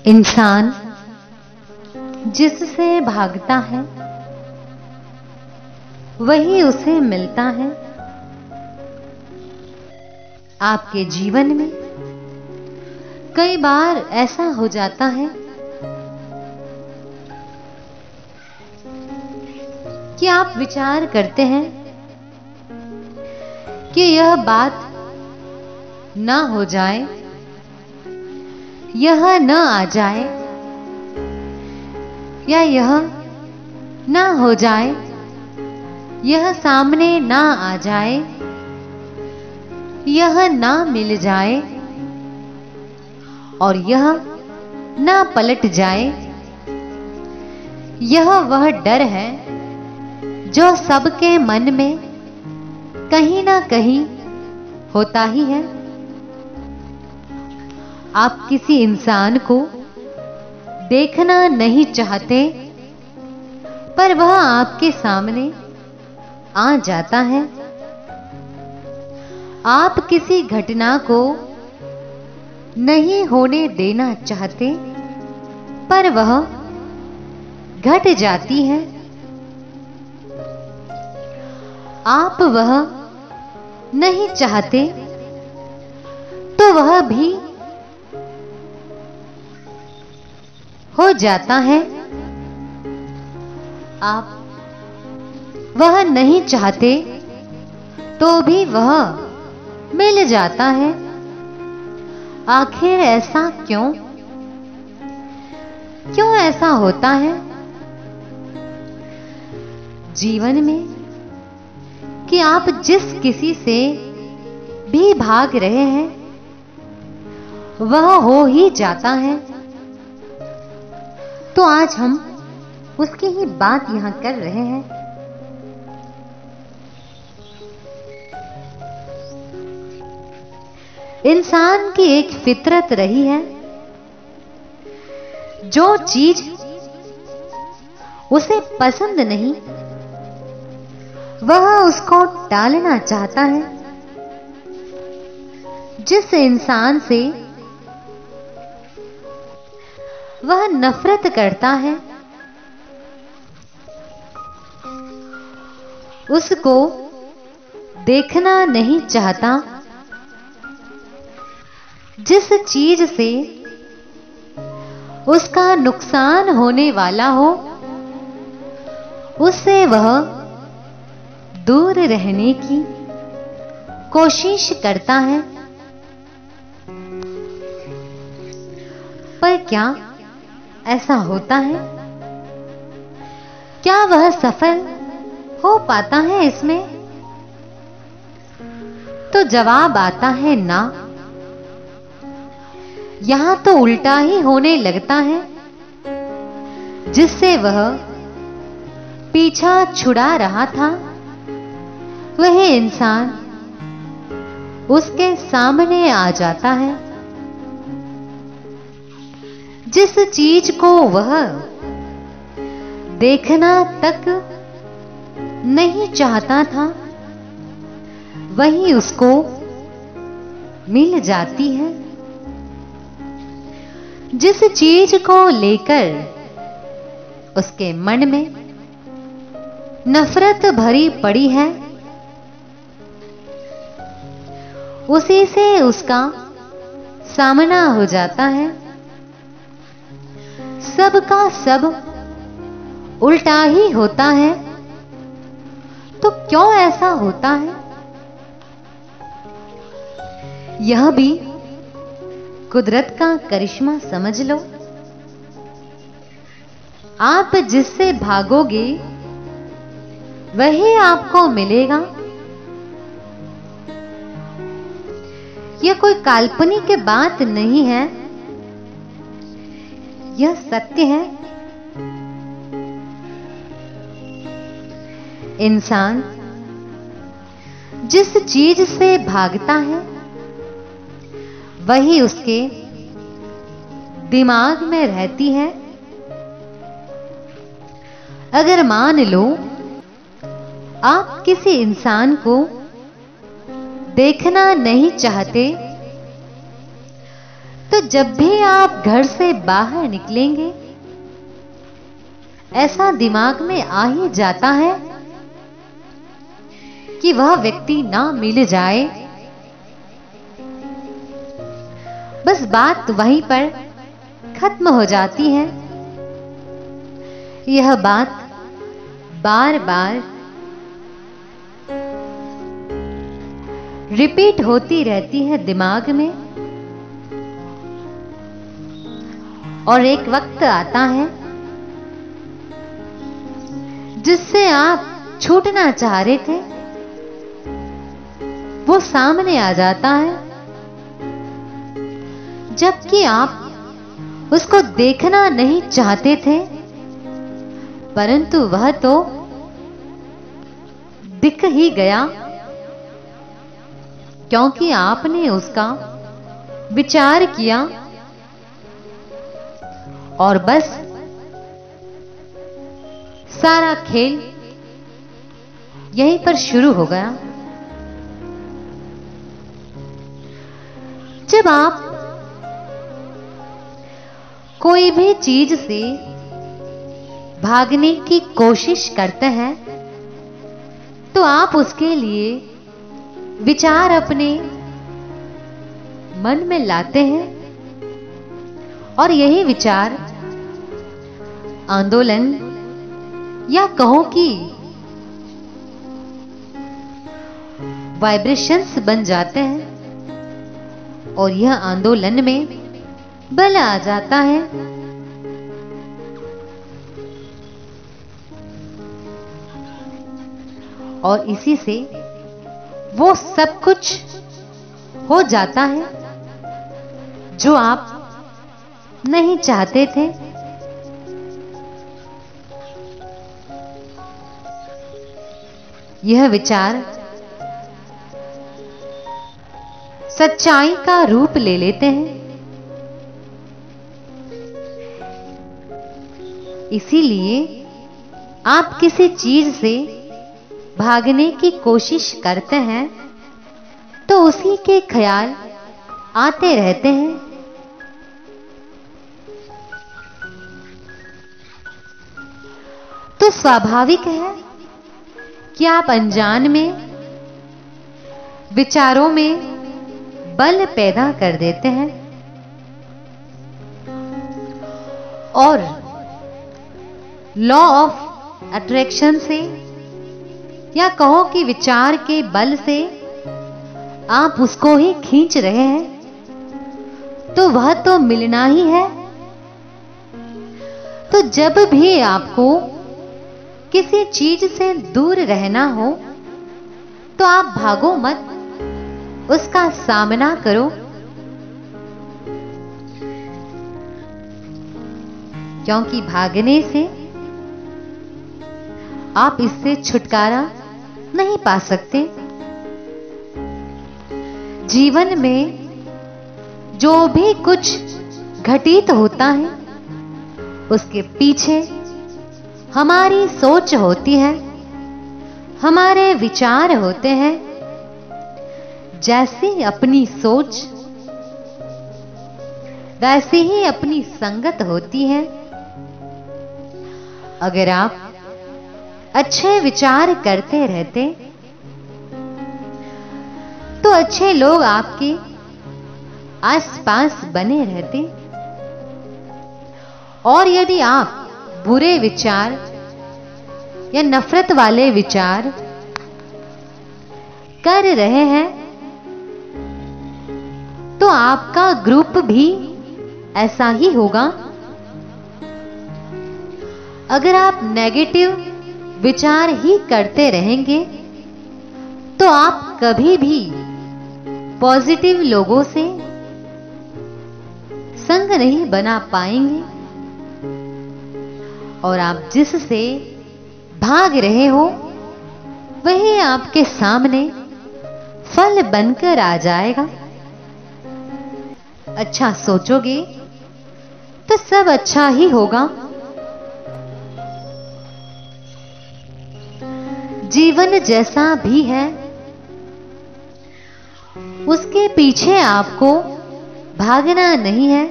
इंसान जिससे भागता है वही उसे मिलता है। आपके जीवन में कई बार ऐसा हो जाता है कि आप विचार करते हैं कि यह बात ना हो जाए, यह न आ जाए, या यह ना हो जाए, यह सामने ना आ जाए, यह ना मिल जाए और यह ना पलट जाए। यह वह डर है जो सबके मन में कहीं ना कहीं होता ही है। आप किसी इंसान को देखना नहीं चाहते, पर वह आपके सामने आ जाता है। आप किसी घटना को नहीं होने देना चाहते, पर वह घट जाती है। आप वह नहीं चाहते तो वह भी हो जाता है। आप वह नहीं चाहते तो भी वह मिल जाता है। आखिर ऐसा क्यों ऐसा होता है जीवन में कि आप जिस किसी से भी भाग रहे हैं वह हो ही जाता है। तो आज हम उसकी ही बात यहां कर रहे हैं। इंसान की एक फितरत रही है, जो चीज उसे पसंद नहीं वह उसको टालना चाहता है। जिस इंसान से वह नफरत करता है उसको देखना नहीं चाहता। जिस चीज से उसका नुकसान होने वाला हो उससे वह दूर रहने की कोशिश करता है। पर क्या ऐसा होता है? क्या वह सफल हो पाता है इसमें? तो जवाब आता है ना। यहां तो उल्टा ही होने लगता है। जिससे वह पीछा छुड़ा रहा था वह इंसान उसके सामने आ जाता है। जिस चीज को वह देखना तक नहीं चाहता था वही उसको मिल जाती है। जिस चीज को लेकर उसके मन में नफरत भरी पड़ी है उसी से उसका सामना हो जाता है। सबका सब उल्टा ही होता है। तो क्यों ऐसा होता है? यह भी कुदरत का करिश्मा समझ लो। आप जिससे भागोगे वही आपको मिलेगा। यह कोई काल्पनिक बात नहीं है, यह सत्य है। इंसान जिस चीज से भागता है वही उसके दिमाग में रहती है। अगर मान लो आप किसी इंसान को देखना नहीं चाहते, तो जब भी आप घर से बाहर निकलेंगे, ऐसा दिमाग में आ ही जाता है कि वह व्यक्ति ना मिल जाए। बस बात वहीं पर खत्म हो जाती है। यह बात बार बार रिपीट होती रहती है दिमाग में, और एक वक्त आता है जिससे आप छूटना चाह रहे थे, वो सामने आ जाता है, जबकि आप उसको देखना नहीं चाहते थे, परंतु वह तो दिख ही गया, क्योंकि आपने उसका विचार किया और बस सारा खेल यहीं पर शुरू हो गया। जब आप कोई भी चीज से भागने की कोशिश करते हैं, तो आप उसके लिए विचार अपने मन में लाते हैं, और यही विचार आंदोलन या कहो कि वाइब्रेशंस बन जाते हैं, और यह आंदोलन में बल आ जाता है। और इसी से वो सब कुछ हो जाता है जो आप नहीं चाहते थे। यह विचार सच्चाई का रूप ले लेते हैं। इसीलिए आप किसी चीज से भागने की कोशिश करते हैं, तो उसी के ख्याल आते रहते हैं। तो स्वाभाविक है कि आप अनजान में विचारों में बल पैदा कर देते हैं, और लॉ ऑफ अट्रैक्शन से या कहो कि विचार के बल से आप उसको ही खींच रहे हैं, तो वह तो मिलना ही है। तो जब भी आपको किसी चीज से दूर रहना हो, तो आप भागो मत, उसका सामना करो, क्योंकि भागने से आप इससे छुटकारा नहीं पा सकते। जीवन में जो भी कुछ घटित होता है, उसके पीछे हमारी सोच होती है, हमारे विचार होते हैं। जैसी अपनी सोच वैसी ही अपनी संगत होती है। अगर आप अच्छे विचार करते रहते, तो अच्छे लोग आपके आसपास बने रहते, और यदि आप बुरे विचार या नफरत वाले विचार कर रहे हैं, तो आपका ग्रुप भी ऐसा ही होगा। अगर आप नेगेटिव विचार ही करते रहेंगे, तो आप कभी भी पॉजिटिव लोगों से संग नहीं बना पाएंगे, और आप जिससे भाग रहे हो, वही आपके सामने फल बनकर आ जाएगा। अच्छा सोचोगे तो सब अच्छा ही होगा। जीवन जैसा भी है, उसके पीछे आपको भागना नहीं है,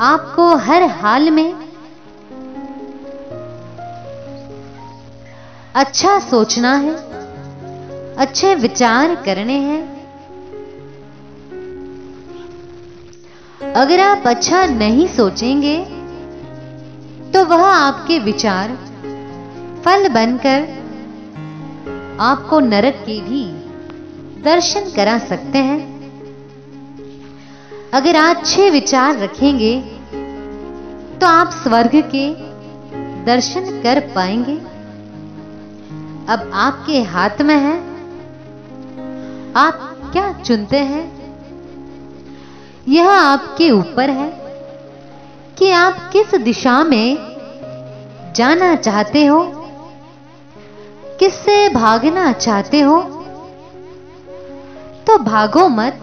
आपको हर हाल में अच्छा सोचना है, अच्छे विचार करने हैं। अगर आप अच्छा नहीं सोचेंगे तो वह आपके विचार फल बनकर आपको नरक के भी दर्शन करा सकते हैं। अगर अच्छे विचार रखेंगे तो आप स्वर्ग के दर्शन कर पाएंगे। अब आपके हाथ में है, आप क्या चुनते हैं। यह आपके ऊपर है कि आप किस दिशा में जाना चाहते हो, किससे भागना चाहते हो। तो भागो मत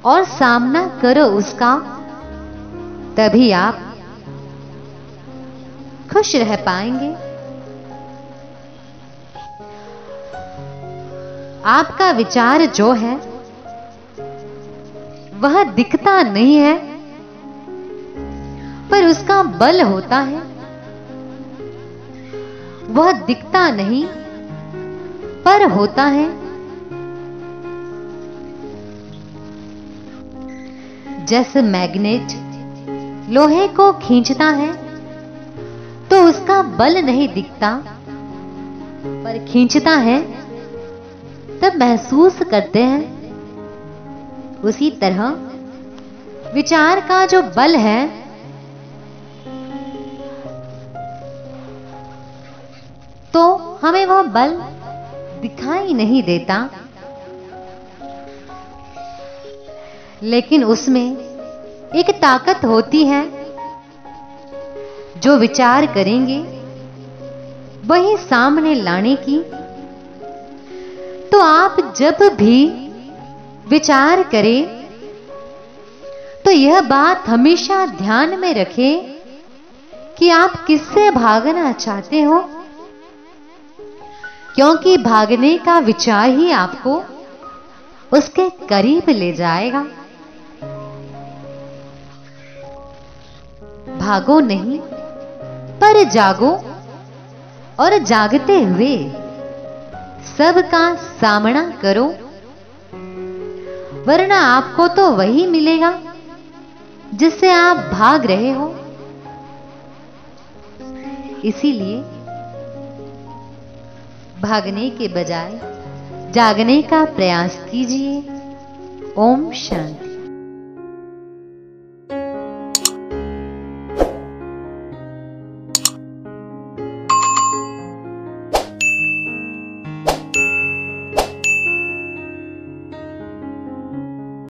और सामना करो उसका, तभी आप खुश रह पाएंगे। आपका विचार जो है वह दिखता नहीं है, पर उसका बल होता है। वह दिखता नहीं पर होता है। जैसे मैग्नेट लोहे को खींचता है तो उसका बल नहीं दिखता, पर खींचता है तब महसूस करते हैं। उसी तरह विचार का जो बल है तो हमें वह बल दिखाई नहीं देता, लेकिन उसमें एक ताकत होती है। जो विचार करेंगे वही सामने लाने की। तो आप जब भी विचार करें तो यह बात हमेशा ध्यान में रखें कि आप किससे भागना चाहते हो, क्योंकि भागने का विचार ही आपको उसके करीब ले जाएगा। भागो नहीं पर जागो, और जागते हुए सबका सामना करो, वरना आपको तो वही मिलेगा जिससे आप भाग रहे हो। इसीलिए भागने के बजाय जागने का प्रयास कीजिए। ओम शांति।